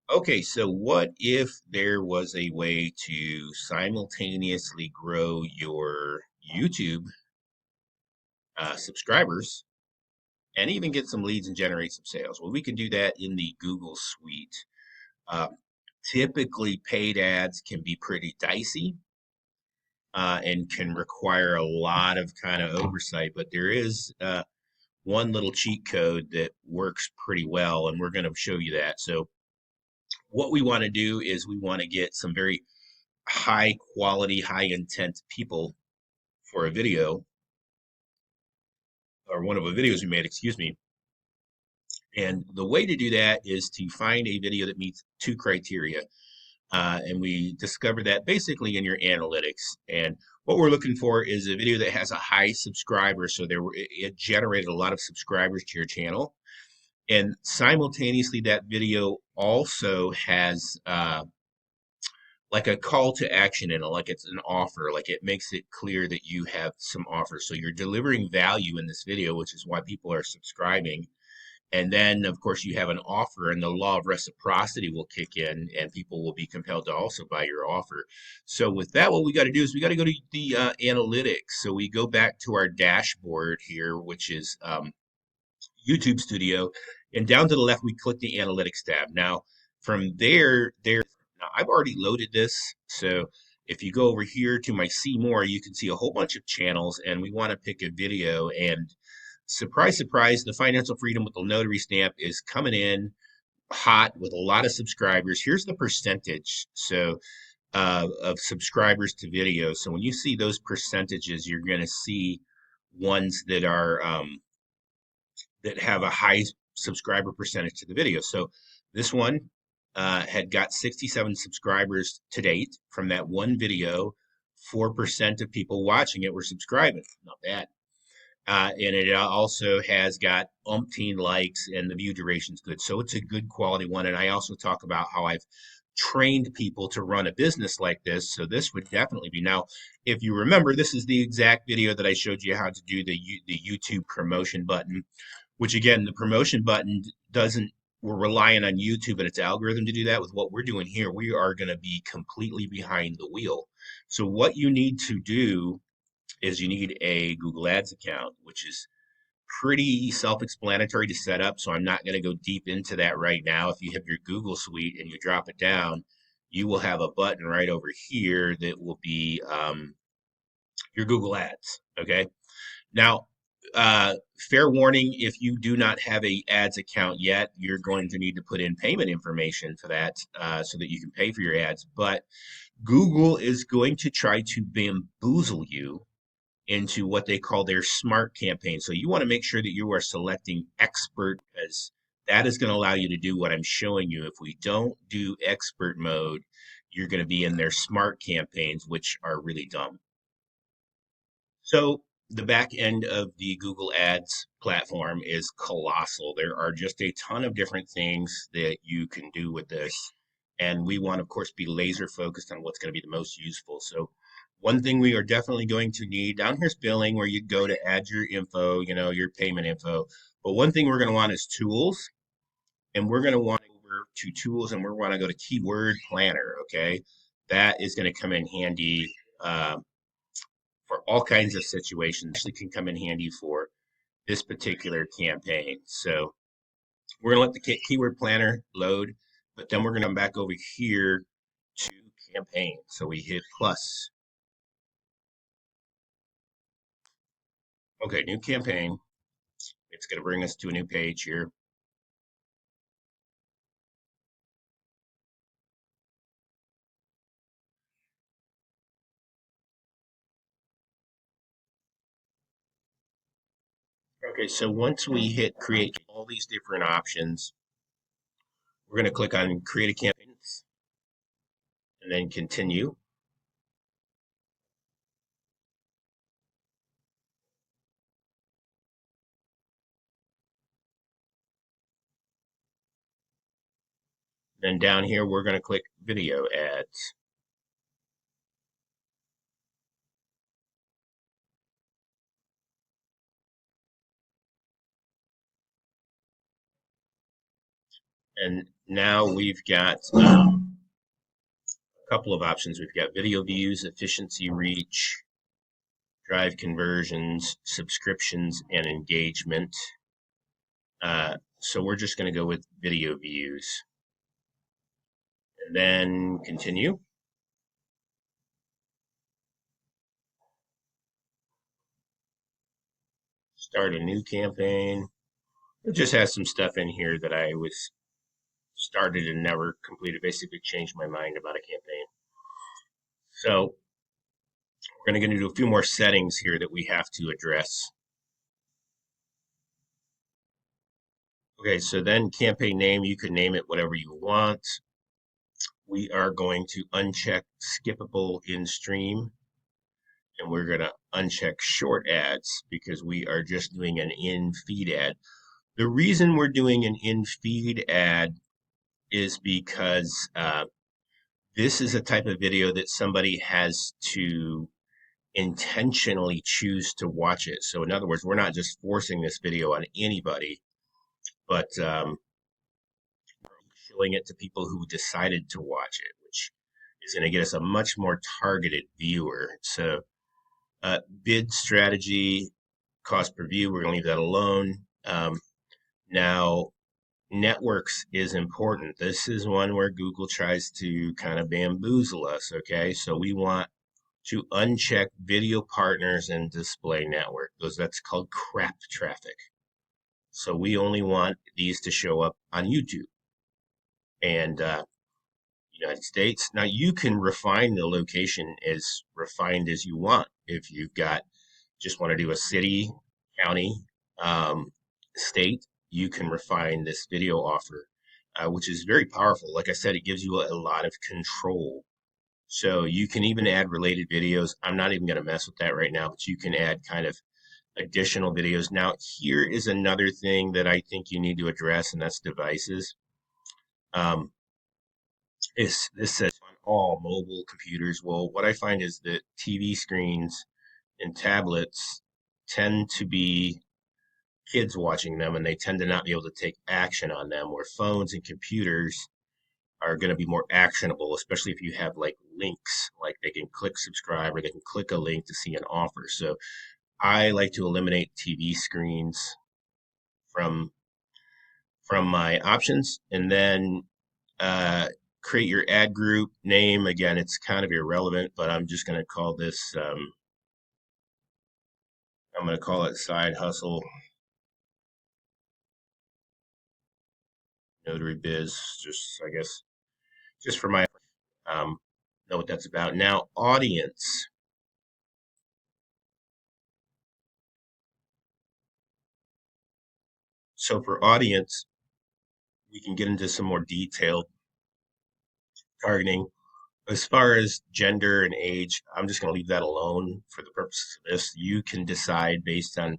Okay, so what if there was a way to simultaneously grow your YouTube subscribers and even get some leads and generate some sales? Well, we can do that in the Google Suite. Uh, Typically, paid ads can be pretty dicey and can require a lot of kind of oversight, but there is one little cheat code that works pretty well, and we're going to show you that. So, what we want to do is we want to get some very high quality, high intent people for a video or one of the videos we made, excuse me. And the way to do that is to find a video that meets two criteria. And we discovered that basically in your analytics. And what we're looking for is a video that has a high subscriber. So it generated a lot of subscribers to your channel. And simultaneously, that video also has like a call to action in it, like it's an offer, like it makes it clear that you have some offers. So you're delivering value in this video, which is why people are subscribing. And then, of course, you have an offer, and the law of reciprocity will kick in, and people will be compelled to also buy your offer. So, with that, what we got to do is we got to go to the analytics. So, we go back to our dashboard here, which is YouTube Studio, and down to the left, we click the analytics tab. Now, from there, now I've already loaded this. So if you go over here to my see more, you can see a whole bunch of channels, and we want to pick a video. And surprise, surprise, the Financial Freedom with the Notary Stamp is coming in hot with a lot of subscribers. Here's the percentage. So of subscribers to videos. So when you see those percentages, you're going to see ones that have a high subscriber percentage to the video. So this one had got 67 subscribers to date from that one video. 4% of people watching it were subscribing. Not bad. And it also has got umpteen likes and the view duration's good. So it's a good quality one. And I also talk about how I've trained people to run a business like this. So this would definitely be. Now, if you remember, this is the exact video that I showed you how to do the YouTube promotion button, which again, the promotion button doesn't, we're relying on YouTube and its algorithm to do that. With what we're doing here, we are going to be completely behind the wheel. So what you need to do is you need a Google Ads account, which is pretty self-explanatory to set up. So I'm not going to go deep into that right now. If you have your Google Suite and you drop it down, you will have a button right over here that will be your Google Ads. Okay. Now, fair warning, if you do not have a ads account yet, you're going to need to put in payment information for that so that you can pay for your ads. But Google is going to try to bamboozle you into what they call their smart campaign. So you want to make sure that you are selecting expert, because that is going to allow you to do what I'm showing you. If we don't do expert mode, you're going to be in their smart campaigns, which are really dumb. So the back end of the Google Ads platform is colossal. There are just a ton of different things that you can do with this. And we want, of course, be laser focused on what's going to be the most useful. So one thing we are definitely going to need down here's billing, where you go to add your info, your payment info. But one thing we're going to want is tools, and we're going to want to go over to tools, and we're going to go to keyword planner. Okay. That is going to come in handy. For all kinds of situations. Actually can come in handy for this particular campaign. So we're going to let the keyword planner load, but then we're going to come back over here to campaign. So we hit plus. Okay, new campaign. It's going to bring us to a new page here. Okay, so once we hit create all these different options, we're going to click on create a campaign and then continue. Then down here, we're going to click video ads. And now we've got a couple of options. We've got video views, efficiency reach, drive conversions, subscriptions, and engagement. So we're just going to go with video views. And then continue. Start a new campaign. It just has some stuff in here that I was started and never completed, basically changed my mind about a campaign. So we're going to do a few more settings here that we have to address. Okay, so then campaign name, you can name it whatever you want. We are going to uncheck skippable in stream, and we're going to uncheck short ads because we are just doing an in feed ad. The reason we're doing an in feed ad is because this is a type of video that somebody has to intentionally choose to watch it. So in other words, we're not just forcing this video on anybody, but showing it to people who decided to watch it, which is going to get us a much more targeted viewer. So bid strategy, cost per view, we're going to leave that alone. Now, networks is important. This is one where Google tries to kind of bamboozle us, okay? So we want to uncheck video partners and display network. That's called crap traffic. So we only want these to show up on YouTube and United States. Now you can refine the location as refined as you want. If you've got just want to do a city, county, state, you can refine this video offer, which is very powerful. Like I said, it gives you a lot of control. So you can even add related videos. I'm not even going to mess with that right now, but you can add kind of additional videos. Now, here is another thing that I think you need to address, and that's devices. This says on all mobile computers. Well, what I find is that TV screens and tablets tend to be kids watching them, and they tend to not be able to take action on them, where phones and computers are going to be more actionable, especially if you have like links, like they can click subscribe or they can click a link to see an offer. So I like to eliminate TV screens from my options, and then create your ad group name. Again, it's kind of irrelevant, but I'm just going to call this. I'm going to call it side hustle notary biz. Just I guess just for my know what that's about. Now, audience. So for audience, we can get into some more detailed targeting. As far as gender and age, I'm just going to leave that alone for the purposes of this. You can decide based on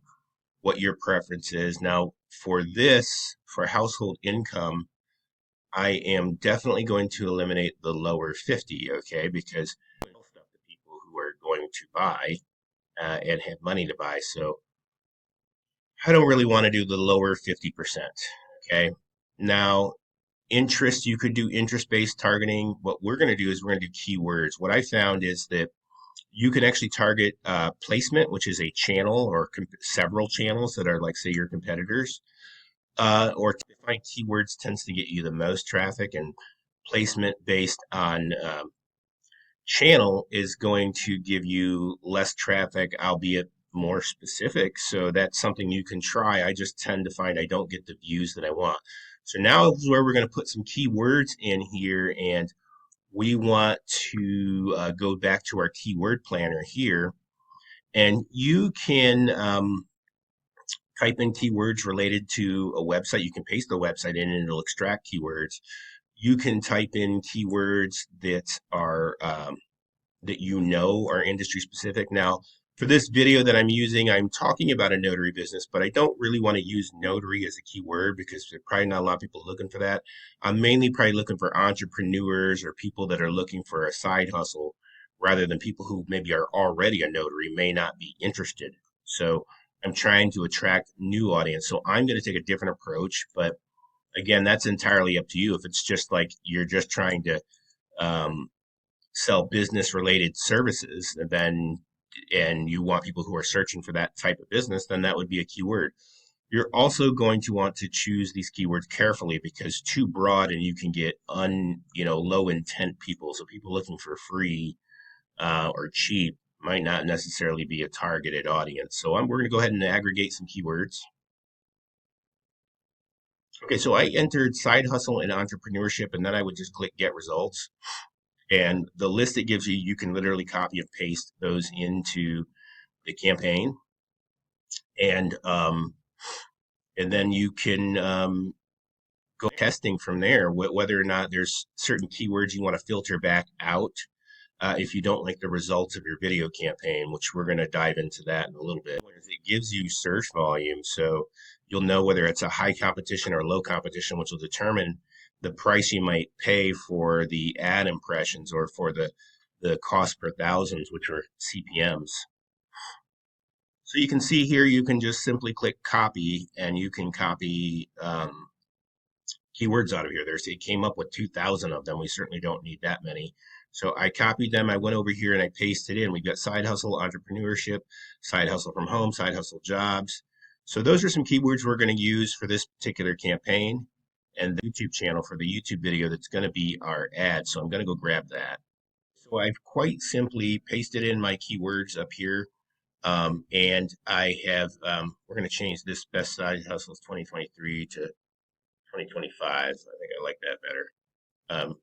what your preference is. Now, for this, for household income, I am definitely going to eliminate the lower 50, okay? Because stuff to people who are going to buy and have money to buy. So I don't really want to do the lower 50%, okay? Now, interest, you could do interest-based targeting. What we're going to do is we're going to do keywords. What I found is that you can actually target placement, which is a channel or several channels that are like, say, your competitors, or find keywords tends to get you the most traffic, and placement based on channel is going to give you less traffic, albeit more specific. So that's something you can try. I just tend to find I don't get the views that I want. So now is where we're going to put some keywords in here, and we want to go back to our keyword planner here, and you can type in keywords related to a website. You can paste the website in and it'll extract keywords. You can type in keywords that are that you know are industry specific. Now, for this video that I'm using, I'm talking about a notary business, but I don't really want to use notary as a keyword because there's probably not a lot of people looking for that. I'm mainly probably looking for entrepreneurs or people that are looking for a side hustle rather than people who maybe are already a notary may not be interested. So I'm trying to attract new audience. So I'm going to take a different approach, but Again, that's entirely up to you. If it's just like you're just trying to um, sell business related services, then and you want people who are searching for that type of business, then that would be a keyword. You're also going to want to choose these keywords carefully because too broad and you can get low intent people. So people looking for free or cheap might not necessarily be a targeted audience. So we're going to go ahead and aggregate some keywords. Okay, so I entered side hustle and entrepreneurship, and then I would just click get results. And the list it gives you, you can literally copy and paste those into the campaign. And then you can go testing from there, whether or not there's certain keywords you want to filter back out if you don't like the results of your video campaign, which we're going to dive into that in a little bit. It gives you search volume, so you'll know whether it's a high competition or low competition, which will determine the price you might pay for the ad impressions or for the cost per thousands, which are CPMs. So you can see here, you can just simply click copy and you can copy keywords out of here. It came up with 2,000 of them. We certainly don't need that many. So I copied them. I went over here and I pasted in. We've got side hustle, entrepreneurship, side hustle from home, side hustle jobs. So those are some keywords we're going to use for this particular campaign and the YouTube channel for the YouTube video that's going to be our ad. So I'm going to go grab that. So I've quite simply pasted in my keywords up here. And I have, we're going to change this best side hustles 2023 to 2025. I think I like that better.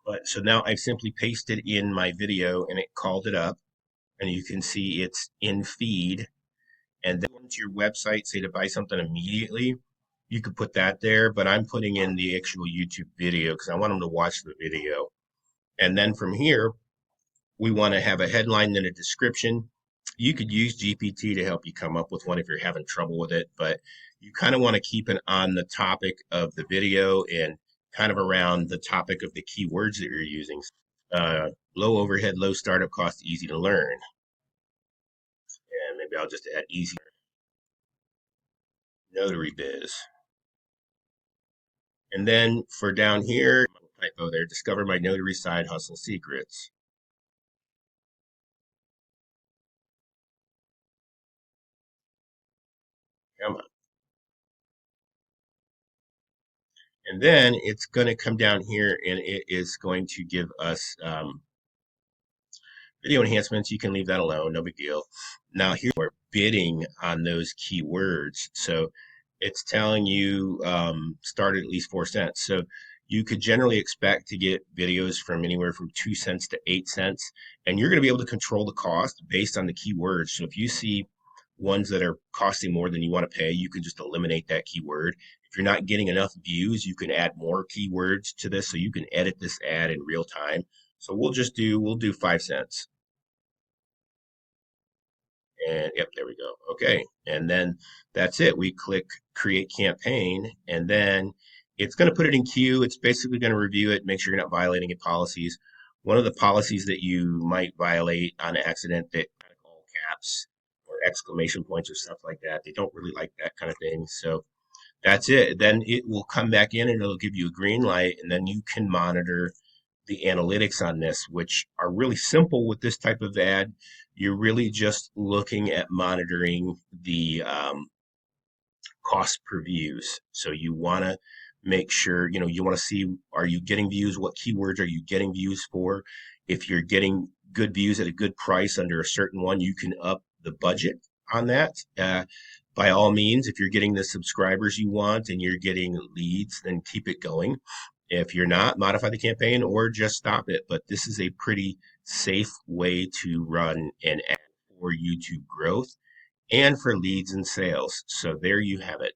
But so now I've simply pasted in my video and it called it up, and you can see it's in feed. And then to your website, say to buy something immediately, you could put that there, but I'm putting in the actual YouTube video because I want them to watch the video. And then from here, we want to have a headline and a description. You could use GPT to help you come up with one if you're having trouble with it, but you kind of want to keep it on the topic of the video and kind of around the topic of the keywords that you're using. Low overhead, low startup cost, easy to learn. And maybe I'll just add easy notary biz. And then for down here, typo there, discover my notary side hustle secrets. Come on. And then it's going to come down here and it is going to give us video enhancements. You can leave that alone, no big deal. Now here we're bidding on those keywords. So it's telling you start at least 4 cents. So you could generally expect to get videos from anywhere from 2 cents to 8 cents. And you're going to be able to control the cost based on the keywords. So if you see ones that are costing more than you want to pay, you can just eliminate that keyword. If you're not getting enough views, you can add more keywords to this. So you can edit this ad in real time. So we'll do 5 cents. And yep, there we go. Okay. And then that's it. We click create campaign and then it's going to put it in queue. It's basically going to review it, make sure you're not violating any policies. One of the policies that you might violate on accident that all caps or exclamation points or stuff like that, they don't really like that kind of thing. So that's it. Then it will come back in and it'll give you a green light and then you can monitor the analytics on this, which are really simple with this type of ad. You're really just looking at monitoring the cost per views. So you want to make sure, you want to see, are you getting views? What keywords are you getting views for? If you're getting good views at a good price under a certain one, you can up the budget on that. By all means, if you're getting the subscribers you want and you're getting leads, then keep it going. If you're not, modify the campaign or just stop it. But this is a pretty safe way to run an ad for YouTube growth and for leads and sales. So there you have it.